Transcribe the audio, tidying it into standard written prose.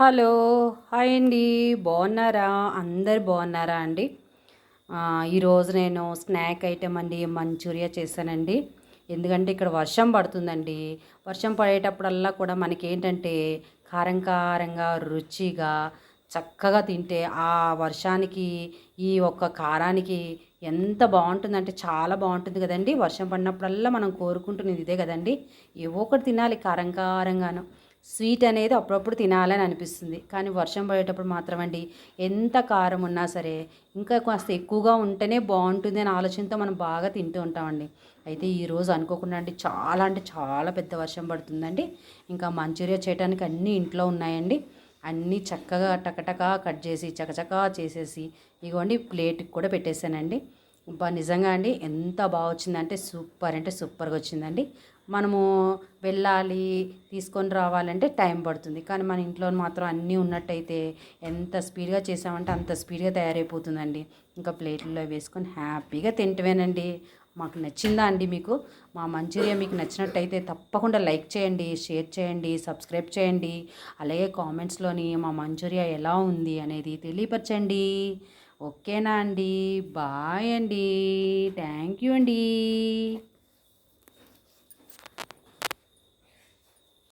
Hello! Hi అండి. బాగున్నారా? అందరు బాగున్నారా అండి? ఈరోజు నేను స్నాక్ ఐటెమ్ అండి మంచూరియా చేశానండి. ఎందుకంటే ఇక్కడ వర్షం పడుతుందండి. వర్షం పడేటప్పుడల్లా కూడా మనకేంటంటే కారం కారంగా, రుచిగా, చక్కగా తింటే ఆ వర్షానికి, ఈ ఒక్క కారానికి ఎంత బావుంటుందంటే చాలా బావుంటుంది కదండీ! వర్షం పడినప్పుడల్లా మనం కోరుకుంటున్నది ఇదే కదండీ! ఏవో ఒకటి తినాలి కారం కారంగాను. స్వీట్ అనేది అప్పుడప్పుడు తినాలని అనిపిస్తుంది. కానీ వర్షం పడేటప్పుడు మాత్రం అండి ఎంత కారం ఉన్నా సరే ఇంకా కాస్త ఎక్కువగా ఉంటేనే బావుంటుంది అనే ఆలోచనతో మనం బాగా తింటూ ఉంటామండి. అయితే ఈరోజు అనుకోకుండా అండి చాలా అంటే చాలా పెద్ద వర్షం పడుతుందండి. ఇంకా మంచూరియా చేయడానికి అన్నీ ఇంట్లో ఉన్నాయండి. అన్నీ చక్కగా టకటకా కట్ చేసి చకచకా చేసేసి ఇగోండి ప్లేట్‌కి కూడా పెట్టేసానండి. అబ్బా! నిజంగా అండి ఎంత బా వచ్చిందంటే సూపర్ అంటే సూపర్‌గా వచ్చిందండి. మనము వెళ్ళాలి, తీసుకొని రావాలంటే టైం పడుతుంది. కానీ మన ఇంట్లో మాత్రం అన్నీ ఉన్నట్టయితే ఎంత స్పీడ్‌గా చేసామంటే అంత స్పీడ్‌గా తయారైపోతుందండి. ఇంకా ప్లేట్‌ల్లో వేసుకొని హ్యాపీగా తింటమేనండి. మాకు నచ్చిందా అండి మీకు? మా మంచూరియా మీకు నచ్చినట్టయితే తప్పకుండా లైక్ చేయండి, షేర్ చేయండి, సబ్స్క్రైబ్ చేయండి. అలాగే కామెంట్స్‌లోని మా మంచూరియా ఎలా ఉంది అనేది తెలియపరచండి. ఓకేనా అండి? బాయ్ అండి. థ్యాంక్ యూ అండి.